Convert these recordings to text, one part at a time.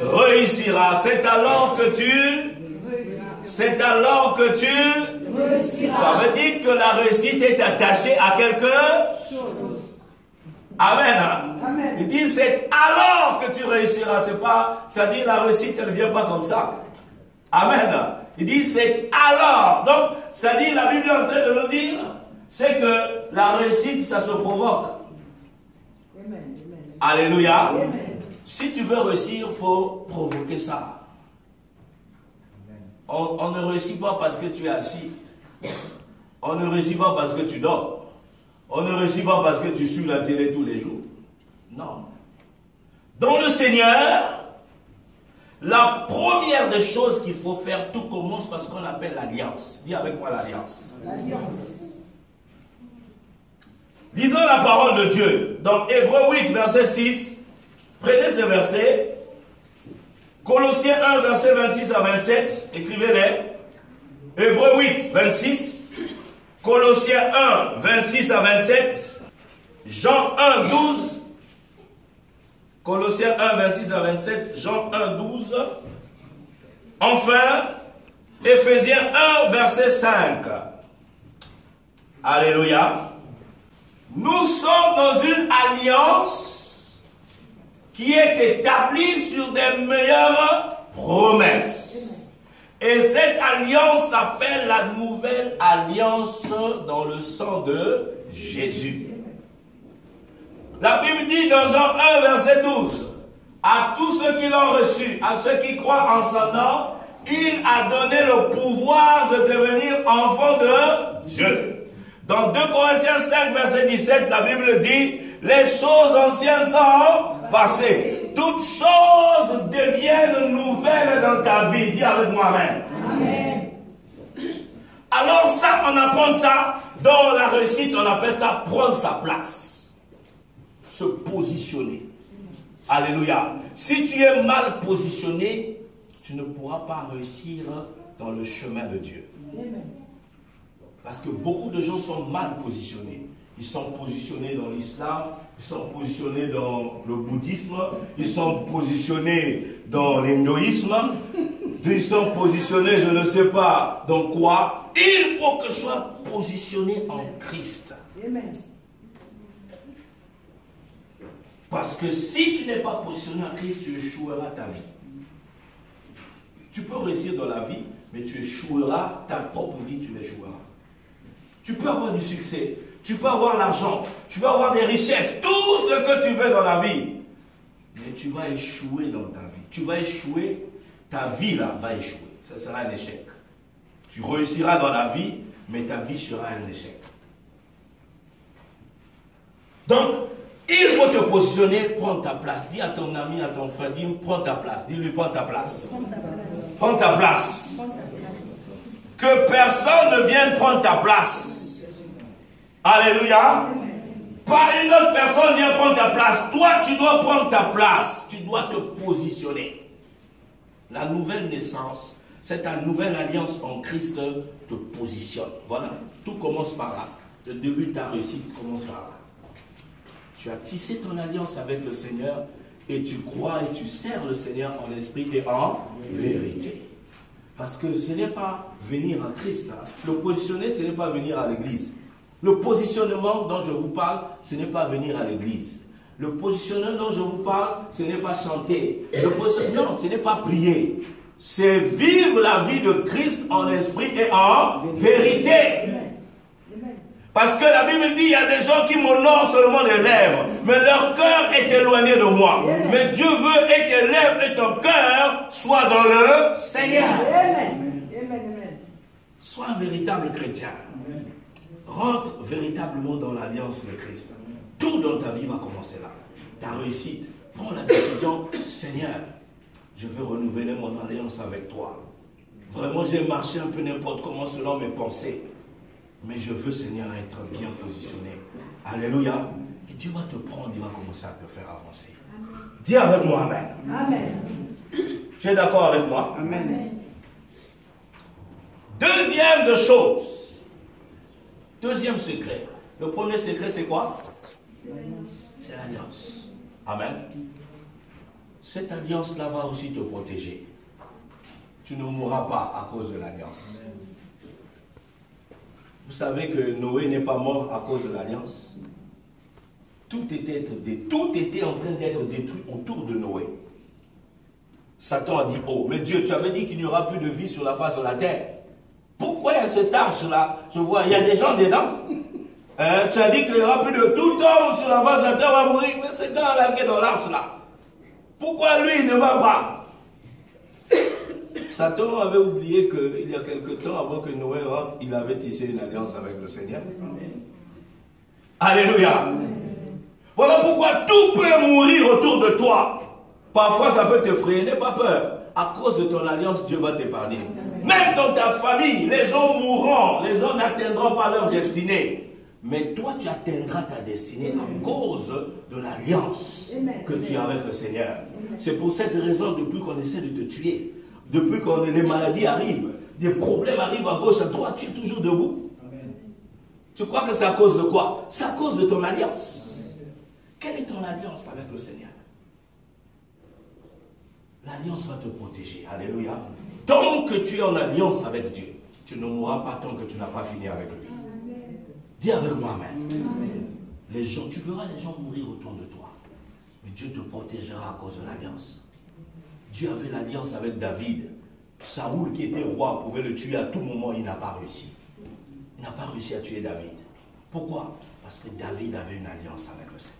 réussiras. C'est alors que tu réussiras. Ça veut dire que la réussite est attachée à quelque chose. Amen. Amen. Il dit c'est alors que tu réussiras. C'est pas, c'est-à-dire la réussite elle ne vient pas comme ça. Amen. Il dit c'est alors. Donc, c'est-à-dire la Bible est en train de nous dire, c'est que la réussite ça se provoque. Amen. Alléluia. Amen. Si tu veux réussir, il faut provoquer ça. On ne réussit pas parce que tu es assis. On ne réussit pas parce que tu dors. On ne réussit pas parce que tu suis la télé tous les jours. Non. Dans le Seigneur, la première des choses qu'il faut faire, tout commence par ce qu'on appelle l'alliance. Dis avec moi l'alliance. Lisons la parole de Dieu. Dans Hébreux 8, verset 6. Prenez ce verset. Colossiens 1, verset 26 à 27. Écrivez-les. Hébreux 8, 26. Colossiens 1, 26 à 27. Jean 1, 12. Colossiens 1, 26 à 27. Jean 1, 12. Enfin, Éphésiens 1, verset 5. Alléluia. Nous sommes dans une alliance qui est établie sur des meilleures promesses. Et cette alliance s'appelle la nouvelle alliance dans le sang de Jésus. La Bible dit dans Jean 1, verset 12, à tous ceux qui l'ont reçu, à ceux qui croient en son nom, il a donné le pouvoir de devenir enfants de Dieu. Dans 2 Corinthiens 5, verset 17, la Bible dit, les choses anciennes sont passées. Toutes choses deviennent nouvelles dans ta vie. Dis avec moi Amen. Amen. Alors ça, on apprend ça. Dans la réussite, on appelle ça prendre sa place. Se positionner. Alléluia. Si tu es mal positionné, tu ne pourras pas réussir dans le chemin de Dieu. Amen. Parce que beaucoup de gens sont mal positionnés. Ils sont positionnés dans l'islam, ils sont positionnés dans le bouddhisme, ils sont positionnés dans l'hindouisme, ils sont positionnés, je ne sais pas, dans quoi. Il faut que soient positionnés en Christ. Amen. Parce que si tu n'es pas positionné en Christ, tu échoueras ta vie. Tu peux réussir dans la vie, mais tu échoueras ta propre vie, tu l'échoueras. Tu peux avoir du succès, tu peux avoir l'argent, tu peux avoir des richesses, tout ce que tu veux dans la vie. Mais tu vas échouer dans ta vie. Tu vas échouer, ta vie là va échouer. Ce sera un échec. Tu réussiras dans la vie, mais ta vie sera un échec. Donc, il faut te positionner, prendre ta place. Dis à ton ami, à ton frère, dis, prends ta place. Dis-lui, prends ta place. Prends ta place. Que personne ne vienne prendre ta place. Alléluia. Pas une autre personne vient prendre ta place. Toi, tu dois prendre ta place. Tu dois te positionner. La nouvelle naissance, c'est ta nouvelle alliance en Christ te positionne. Voilà. Tout commence par là. Le début de ta réussite commence par là. Tu as tissé ton alliance avec le Seigneur et tu crois et tu sers le Seigneur en esprit et en vérité. Parce que ce n'est pas venir en Christ. Le positionner, ce n'est pas venir à l'église. Le positionnement dont je vous parle, ce n'est pas venir à l'église. Le positionnement dont je vous parle, ce n'est pas chanter. Non, ce n'est pas prier. C'est vivre la vie de Christ en esprit et en vérité. Parce que la Bible dit, il y a des gens qui m'honorent seulement les lèvres, mais leur cœur est éloigné de moi. Amen. Mais Dieu veut et que tes lèvres et ton cœur soient dans le Seigneur. Amen. Amen. Sois un véritable chrétien. Amen. Rentre véritablement dans l'alliance de Christ. Tout dans ta vie va commencer là. Ta réussite, prends la décision, Seigneur, je veux renouveler mon alliance avec toi. Vraiment, j'ai marché un peu n'importe comment selon mes pensées. Mais je veux, Seigneur, être bien positionné. Alléluia. Et Dieu va te prendre, il va commencer à te faire avancer. Amen. Dis avec moi Amen. Amen. Tu es d'accord avec moi? Amen. Deuxième de chose. Deuxième secret. Le premier secret, c'est quoi? C'est l'alliance. Amen. cette alliance-là va aussi te protéger. Tu ne mourras pas à cause de l'alliance. Vous savez que Noé n'est pas mort à cause de l'alliance. Tout était en train d'être détruit autour de Noé. Satan a dit, oh, mais Dieu, tu avais dit qu'il n'y aura plus de vie sur la face de la terre. Pourquoi il y a cette arche-là? Je vois, il y a des gens dedans. Tu as dit qu'il n'y aura plus de tout homme sur la face de la terre va mourir. Mais c'est dans l'arche-là. Pourquoi lui, il ne va pas? Satan avait oublié qu'il y a quelque temps, avant que Noé rentre, il avait tissé une alliance avec le Seigneur. Alléluia. Voilà pourquoi tout peut mourir autour de toi. Parfois, ça peut t'effrayer, n'aie pas peur. À cause de ton alliance, Dieu va t'épargner. Même dans ta famille, les gens mourront, les gens n'atteindront pas leur destinée. Mais toi, tu atteindras ta destinée à cause de l'alliance que tu as avec le Seigneur. C'est pour cette raison, depuis qu'on essaie de te tuer, depuis que les maladies arrivent, des problèmes arrivent à gauche, à droite, tu es toujours debout. Tu crois que c'est à cause de quoi? C'est à cause de ton alliance. Quelle est ton alliance avec le Seigneur? L'alliance va te protéger. Alléluia. Tant que tu es en alliance avec Dieu, tu ne mourras pas tant que tu n'as pas fini avec lui. Dis avec moi, amen. Les gens, tu verras les gens mourir autour de toi. Mais Dieu te protégera à cause de l'alliance. Dieu avait l'alliance avec David. Saoul, qui était roi, pouvait le tuer à tout moment, il n'a pas réussi. Il n'a pas réussi à tuer David. Pourquoi? Parce que David avait une alliance avec le Seigneur.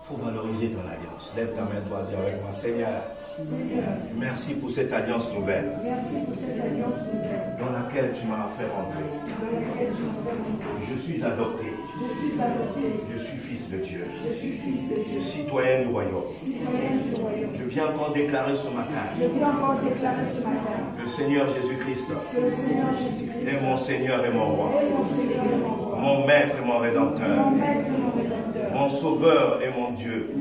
Il faut valoriser ton alliance. Lève ta main droite avec moi. Seigneur, merci pour cette alliance nouvelle. Dans laquelle tu m'as fait rentrer. Je suis adopté. Je suis fils de Dieu. Citoyen du royaume. Je viens encore déclarer ce matin. Le Seigneur Jésus-Christ est mon Seigneur et mon roi. Mon maître et mon rédempteur. Mon sauveur et mon Dieu.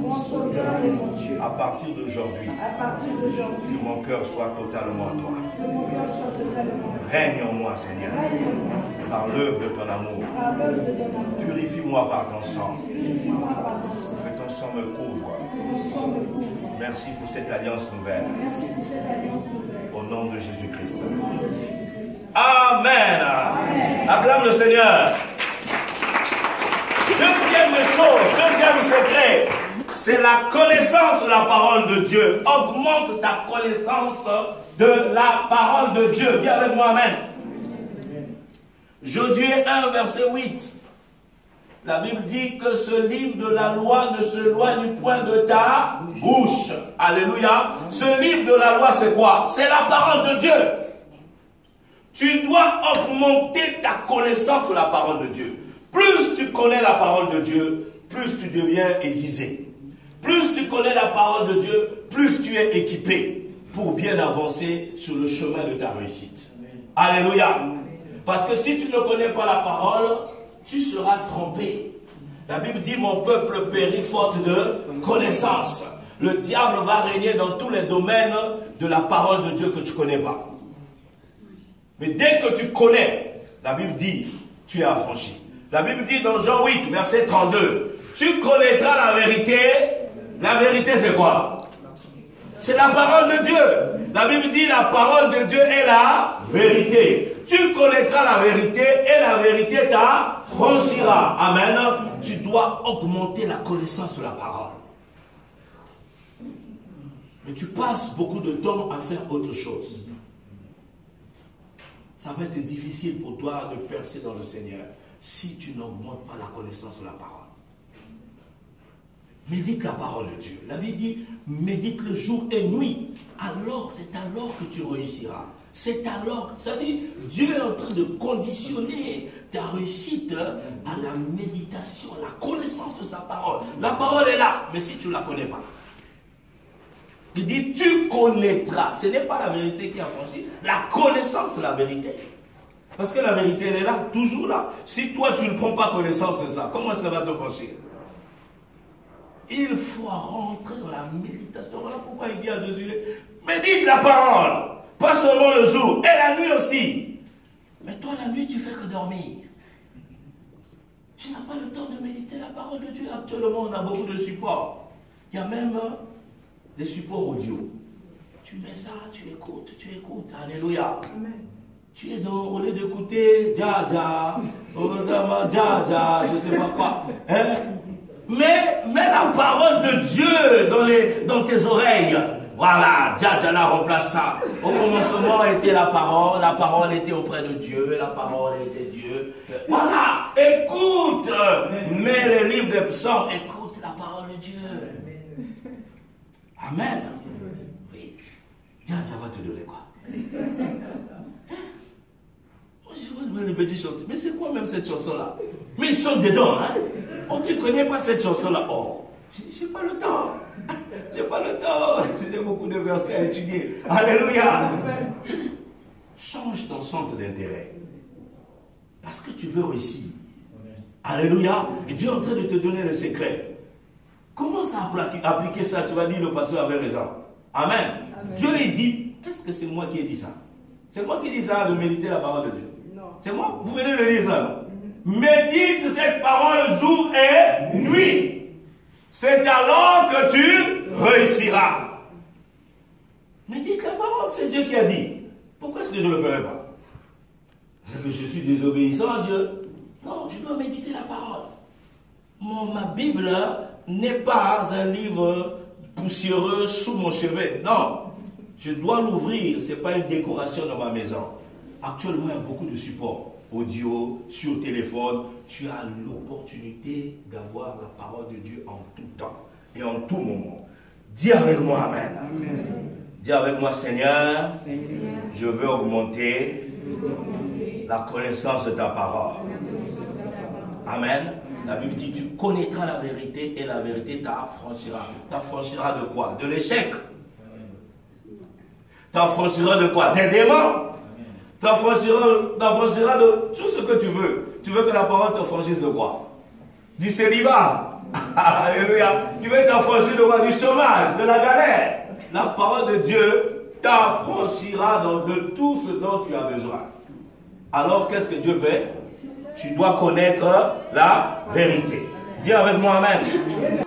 À partir d'aujourd'hui, que mon cœur soit totalement à toi. Règne en moi, Seigneur, par l'œuvre de ton amour. Purifie-moi par ton sang. Que ton sang me couvre. Merci pour cette alliance nouvelle. Au nom de Jésus-Christ. Amen. Acclame le Seigneur. Deuxième chose, deuxième secret, c'est la connaissance de la parole de Dieu. Augmente ta connaissance de la parole de Dieu. Dis avec moi, amen. Josué 1, verset 8. La Bible dit que ce livre de la loi ne se loigne point de ta bouche. Alléluia. Ce livre de la loi, c'est quoi? C'est la parole de Dieu. Tu dois augmenter ta connaissance de la parole de Dieu. Plus tu connais la parole de Dieu, plus tu deviens aiguisé. Plus tu connais la parole de Dieu, plus tu es équipé pour bien avancer sur le chemin de ta réussite. Amen. Alléluia. Parce que si tu ne connais pas la parole, tu seras trompé. La Bible dit, mon peuple périt faute de connaissance. Le diable va régner dans tous les domaines de la parole de Dieu que tu ne connais pas. Mais dès que tu connais, la Bible dit, tu es affranchi. La Bible dit dans Jean 8, verset 32, tu connaîtras la vérité. La vérité, c'est quoi? C'est la parole de Dieu. La Bible dit, la parole de Dieu est la vérité. Tu connaîtras la vérité et la vérité t'affranchira. Amen. Tu dois augmenter la connaissance de la parole. Mais tu passes beaucoup de temps à faire autre chose. Ça va être difficile pour toi de percer dans le Seigneur si tu n'augmentes pas la connaissance de la parole. Médite la parole de Dieu. La Bible dit, médite le jour et nuit. Alors, c'est alors que tu réussiras. C'est alors, ça dit, Dieu est en train de conditionner ta réussite à la méditation, à la connaissance de sa parole. La parole est là, mais si tu ne la connais pas. Il dit, tu connaîtras. Ce n'est pas la vérité qui a franchi, la connaissance de la vérité. Parce que la vérité, elle est là, toujours là. Si toi, tu ne prends pas connaissance de ça, comment ça va te franchir? Il faut rentrer dans la méditation. Voilà pourquoi il dit à Jésus, médite la parole. Pas seulement le jour, et la nuit aussi. Mais toi, la nuit, tu fais que dormir. Tu n'as pas le temps de méditer la parole de Dieu. Actuellement, on a beaucoup de supports. Il y a même des supports audio. Tu mets ça, tu écoutes. Alléluia. Amen. Tu es dans, au lieu d'écouter, ja, je ne sais pas quoi. Hein? Mets la parole de Dieu dans tes oreilles. Voilà, la remplace ça. Au commencement était la parole était auprès de Dieu, la parole était Dieu. Voilà, écoute. Mets les livres des psaumes, écoute la parole de Dieu. Amen. Oui. Dieu va te donner quoi? Je vais les petits chanter. Mais c'est quoi même cette chanson-là? Mais ils sont dedans, hein? Oh, tu ne connais pas cette chanson-là? Oh, j'ai pas le temps. J'ai pas le temps. J'ai beaucoup de versets à étudier. Alléluia. Change ton centre d'intérêt. Parce que tu veux réussir. Alléluia. Et Dieu est en train de te donner le secret. Commence à appliquer ça. Tu vas dire le pasteur avait raison. Amen. Amen. Dieu il dit, est-ce que c'est moi qui ai dit ça? C'est moi qui dis ça de méditer la parole de Dieu. C'est moi? Vous venez de dire ça. Médite cette parole jour et nuit. C'est alors que tu réussiras. Médite la parole, c'est Dieu qui a dit. Pourquoi est-ce que je ne le ferai pas? Est-ce que je suis désobéissant à Dieu? Non, je dois méditer la parole. Ma Bible n'est pas un livre poussiéreux sous mon chevet. Non, je dois l'ouvrir. Ce n'est pas une décoration dans ma maison. Actuellement, il y a beaucoup de supports audio, sur téléphone. Tu as l'opportunité d'avoir la parole de Dieu en tout temps et en tout moment. Dis avec moi Amen. Amen. Dis avec moi Seigneur, je veux augmenter la connaissance de ta parole. Amen. La Bible dit tu connaîtras la vérité et la vérité t'affranchira. T'affranchira de quoi? De l'échec. T'affranchira de quoi? Des démons. T'affranchira de tout ce que tu veux. Tu veux que la parole te franchisse de quoi? Du célibat. Alléluia. Tu veux t'affranchir de quoi? Du chômage, de la galère. La parole de Dieu t'affranchira de tout ce dont tu as besoin. Alors qu'est-ce que Dieu fait? Tu dois connaître la vérité. Dis avec moi Amen.